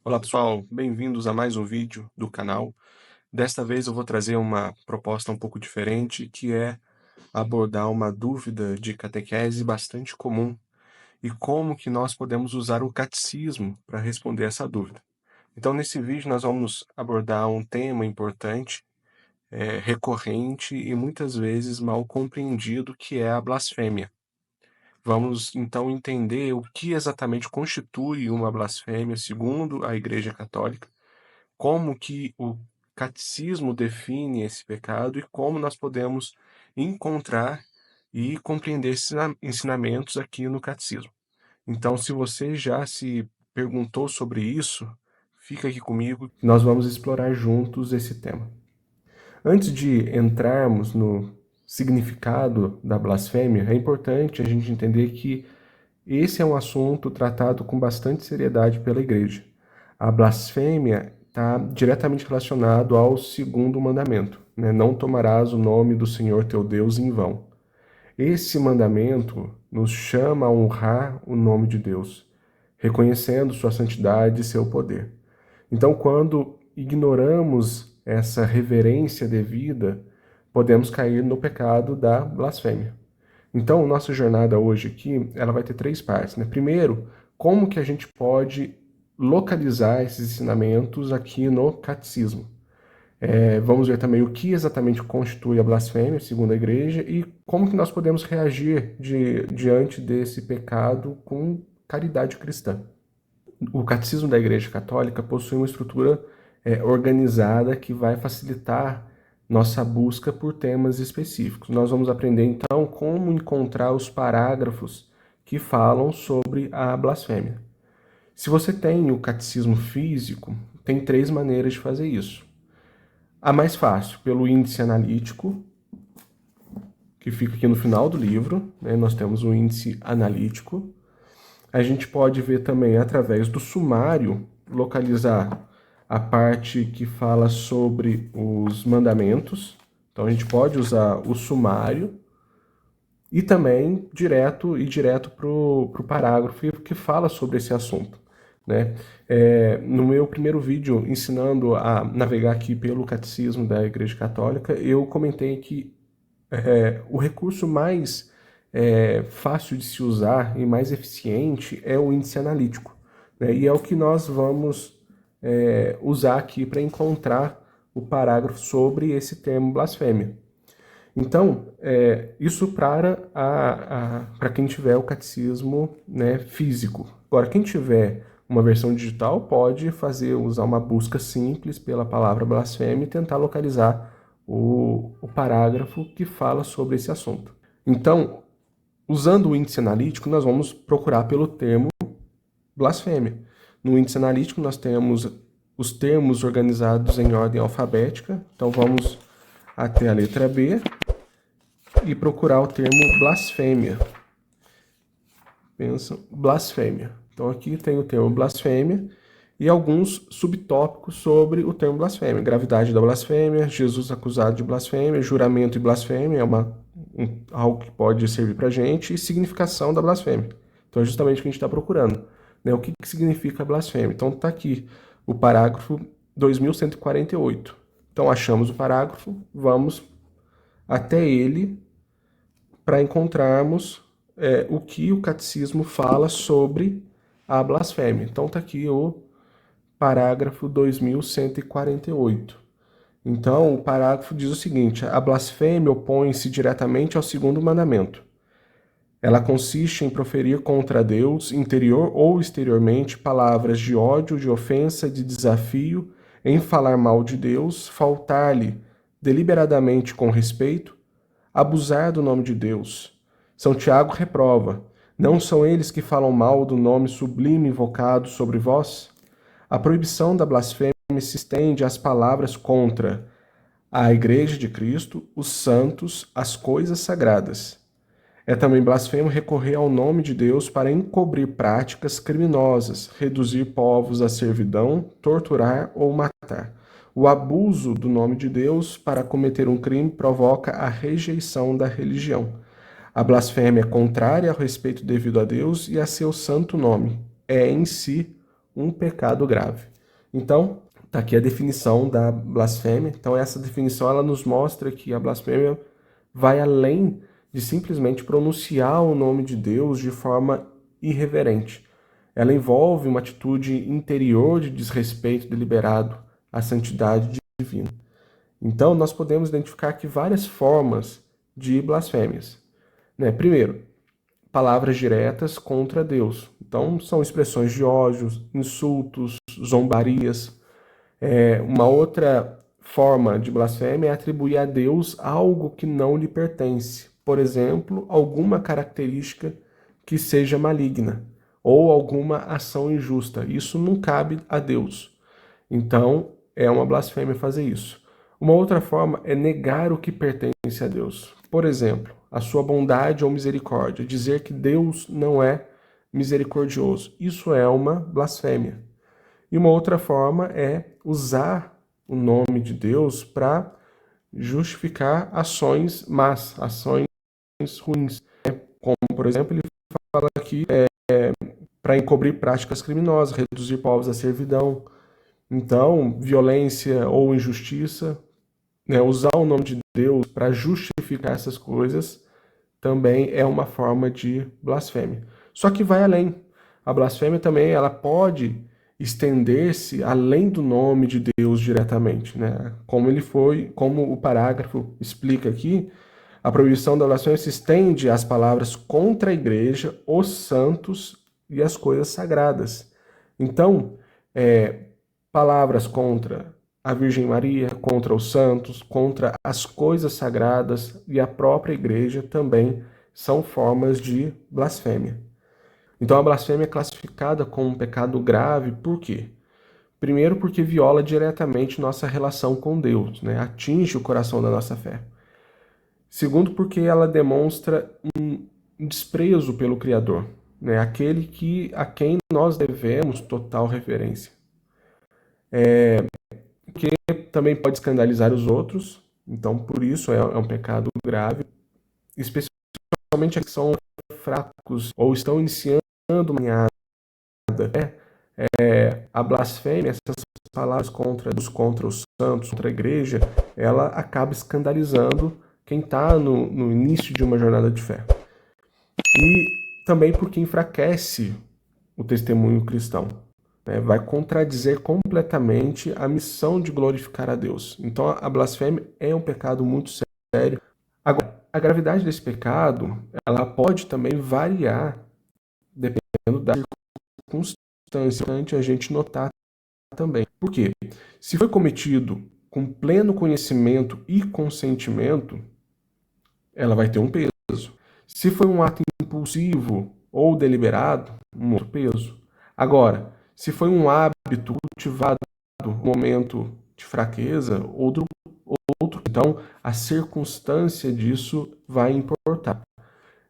Olá pessoal, bem-vindos a mais um vídeo do canal. Desta vez eu vou trazer uma proposta um pouco diferente, que é abordar uma dúvida de catequese bastante comum e como que nós podemos usar o catecismo para responder essa dúvida. Então nesse vídeo nós vamos abordar um tema importante, recorrente e muitas vezes mal compreendido, que é a blasfêmia. Vamos então entender o que exatamente constitui uma blasfêmia segundo a Igreja Católica, como que o catecismo define esse pecado e como nós podemos encontrar e compreender esses ensinamentos aqui no catecismo. Então, se você já se perguntou sobre isso, fica aqui comigo, nós vamos explorar juntos esse tema. Antes de entrarmos no significado da blasfêmia, é importante a gente entender que esse é um assunto tratado com bastante seriedade pela Igreja. A blasfêmia está diretamente relacionado ao segundo mandamento, né? Não tomarás o nome do Senhor teu Deus em vão. Esse mandamento nos chama a honrar o nome de Deus, reconhecendo sua santidade e seu poder. Então, quando ignoramos essa reverência devida, podemos cair no pecado da blasfêmia. Então, nossa jornada hoje aqui, ela vai ter três partes, né? Primeiro, como que a gente pode localizar esses ensinamentos aqui no catecismo. Vamos ver também o que exatamente constitui a blasfêmia, segundo a igreja, e como que nós podemos reagir diante desse pecado com caridade cristã. O catecismo da Igreja Católica possui uma estrutura organizada que vai facilitar nossa busca por temas específicos. Nós vamos aprender então como encontrar os parágrafos que falam sobre a blasfêmia. Se você tem o catecismo físico, tem três maneiras de fazer isso. A mais fácil, pelo índice analítico, que fica aqui no final do livro, né? Nós temos o índice analítico. A gente pode ver também através do sumário, localizar a parte que fala sobre os mandamentos. Então a gente pode usar o sumário e também direto para o parágrafo que fala sobre esse assunto, né? No meu primeiro vídeo ensinando a navegar aqui pelo catecismo da Igreja Católica, eu comentei que o recurso mais fácil de se usar e mais eficiente é o índice analítico, né? E é o que nós vamos usar aqui para encontrar o parágrafo sobre esse termo blasfêmia. Então, isso para quem tiver o catecismo, né, físico. Agora, quem tiver uma versão digital pode usar uma busca simples pela palavra blasfêmia e tentar localizar o parágrafo que fala sobre esse assunto. Então, usando o índice analítico, nós vamos procurar pelo termo blasfêmia. No índice analítico, nós temos os termos organizados em ordem alfabética. Então, vamos até a letra B e procurar o termo blasfêmia. Pensa, blasfêmia. Então, aqui tem o termo blasfêmia e alguns subtópicos sobre o termo blasfêmia. Gravidade da blasfêmia, Jesus acusado de blasfêmia, juramento e blasfêmia, algo que pode servir para a gente, e significação da blasfêmia. Então é justamente o que a gente está procurando, né? O que significa blasfêmia? Então está aqui o parágrafo 2148. Então achamos o parágrafo, vamos até ele para encontrarmos o que o catecismo fala sobre a blasfêmia. Então está aqui o parágrafo 2148. Então, o parágrafo diz o seguinte: a blasfêmia opõe-se diretamente ao segundo mandamento. Ela consiste em proferir contra Deus, interior ou exteriormente, palavras de ódio, de ofensa, de desafio, em falar mal de Deus, faltar-lhe deliberadamente com respeito, abusar do nome de Deus. São Tiago reprova: não são eles que falam mal do nome sublime invocado sobre vós? A proibição da blasfêmia se estende às palavras contra a Igreja de Cristo, os santos, as coisas sagradas. É também blasfemo recorrer ao nome de Deus para encobrir práticas criminosas, reduzir povos à servidão, torturar ou matar. O abuso do nome de Deus para cometer um crime provoca a rejeição da religião. A blasfêmia é contrária ao respeito devido a Deus e a seu santo nome. É em si um pecado grave. Então, está aqui a definição da blasfêmia. Então, essa definição ela nos mostra que a blasfêmia vai além de simplesmente pronunciar o nome de Deus de forma irreverente. Ela envolve uma atitude interior de desrespeito deliberado à santidade divina. Então, nós podemos identificar aqui várias formas de blasfêmias. Primeiro, palavras diretas contra Deus. Então, são expressões de ódio, insultos, zombarias. Uma outra forma de blasfêmia é atribuir a Deus algo que não lhe pertence. Por exemplo, alguma característica que seja maligna ou alguma ação injusta. Isso não cabe a Deus. Então, é uma blasfêmia fazer isso. Uma outra forma é negar o que pertence a Deus. Por exemplo, a sua bondade ou misericórdia. Dizer que Deus não é misericordioso. Isso é uma blasfêmia. E uma outra forma é usar o nome de Deus para justificar ações más, ações ruins. Como, por exemplo, ele fala aqui para encobrir práticas criminosas, reduzir povos à servidão. Então, violência ou injustiça, usar o nome de Deus para justificar essas coisas também é uma forma de blasfêmia. Só que vai além. A blasfêmia também ela pode estender-se além do nome de Deus diretamente, como o parágrafo explica aqui, a proibição da blasfêmia se estende às palavras contra a igreja, os santos e as coisas sagradas. Então, palavras contra a Virgem Maria, contra os santos, contra as coisas sagradas e a própria igreja também são formas de blasfêmia. Então a blasfêmia é classificada como um pecado grave, por quê? Primeiro porque viola diretamente nossa relação com Deus, atinge o coração da nossa fé. Segundo porque ela demonstra um desprezo pelo Criador, aquele a quem nós devemos total reverência. Porque também pode escandalizar os outros, então por isso é um pecado grave, especialmente aqueles que são fracos ou estão iniciando uma caminhada. A blasfêmia, essas palavras contra os santos, contra a igreja, ela acaba escandalizando quem está no início de uma jornada de fé. E também porque enfraquece o testemunho cristão. Vai contradizer completamente a missão de glorificar a Deus. Então a blasfêmia é um pecado muito sério. Agora, a gravidade desse pecado, ela pode também variar dependendo da circunstância, importante a gente notar também. Por quê? Se foi cometido com pleno conhecimento e consentimento, ela vai ter um peso. Se foi um ato impulsivo ou deliberado, um outro peso. Agora, se foi um hábito cultivado no momento de fraqueza, outro. Então, a circunstância disso vai importar.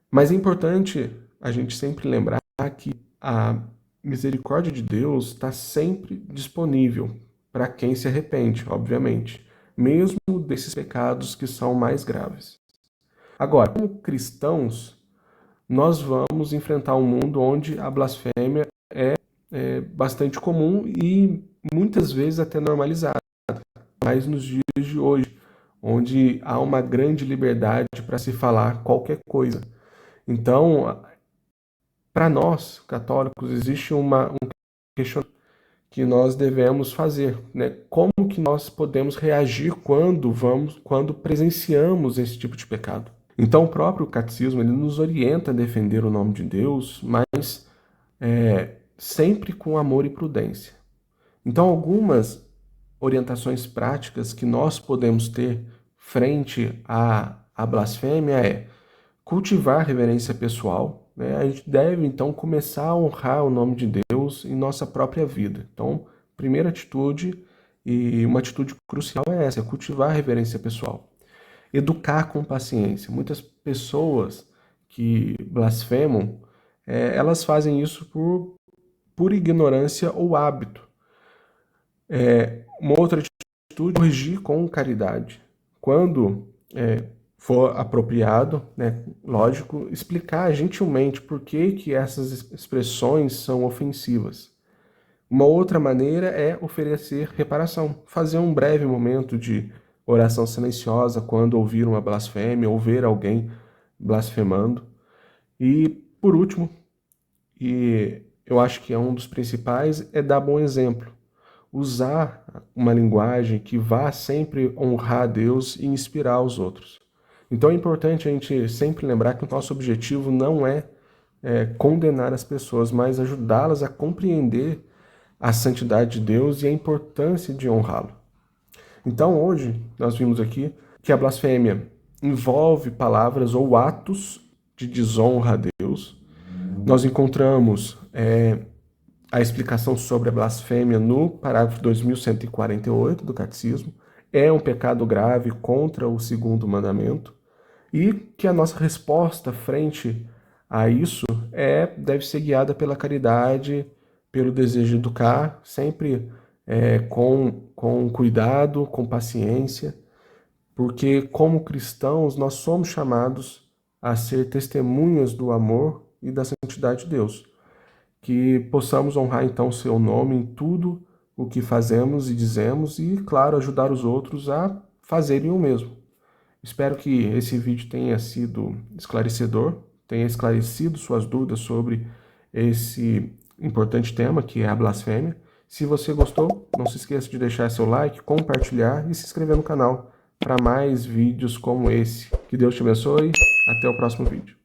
Mas é importante a gente sempre lembrar que a misericórdia de Deus está sempre disponível para quem se arrepende, obviamente, mesmo desses pecados que são mais graves. Agora, como cristãos, nós vamos enfrentar um mundo onde a blasfêmia é bastante comum e muitas vezes até normalizada, mas nos dias de hoje, onde há uma grande liberdade para se falar qualquer coisa. Então, para nós, católicos, existe um questionamento que nós devemos fazer, Como que nós podemos reagir quando presenciamos esse tipo de pecado? Então, o próprio catecismo ele nos orienta a defender o nome de Deus, mas sempre com amor e prudência. Então, algumas orientações práticas que nós podemos ter frente à blasfêmia é cultivar reverência pessoal. A gente deve, então, começar a honrar o nome de Deus em nossa própria vida. Então, primeira atitude, e uma atitude crucial é essa, é cultivar a reverência pessoal. Educar com paciência. Muitas pessoas que blasfemam, elas fazem isso por ignorância ou hábito. Uma outra atitude é corrigir com caridade. Quando for apropriado, lógico, explicar gentilmente por que essas expressões são ofensivas. Uma outra maneira é oferecer reparação, fazer um breve momento de oração silenciosa quando ouvir uma blasfêmia ou ver alguém blasfemando. E, por último, e eu acho que é um dos principais, é dar bom exemplo. Usar uma linguagem que vá sempre honrar a Deus e inspirar os outros. Então é importante a gente sempre lembrar que o nosso objetivo não é condenar as pessoas, mas ajudá-las a compreender a santidade de Deus e a importância de honrá-lo. Então hoje nós vimos aqui que a blasfêmia envolve palavras ou atos de desonra a Deus. Nós encontramos a explicação sobre a blasfêmia no parágrafo 2148 do Catecismo. É um pecado grave contra o segundo mandamento e que a nossa resposta frente a isso deve ser guiada pela caridade, pelo desejo de educar, sempre com cuidado, com paciência, porque como cristãos nós somos chamados a ser testemunhas do amor e da santidade de Deus. Que possamos honrar então o seu nome em tudo o que fazemos e dizemos e, claro, ajudar os outros a fazerem o mesmo. Espero que esse vídeo tenha sido esclarecedor, tenha esclarecido suas dúvidas sobre esse importante tema que é a blasfêmia. Se você gostou, não se esqueça de deixar seu like, compartilhar e se inscrever no canal para mais vídeos como esse. Que Deus te abençoe. Até o próximo vídeo.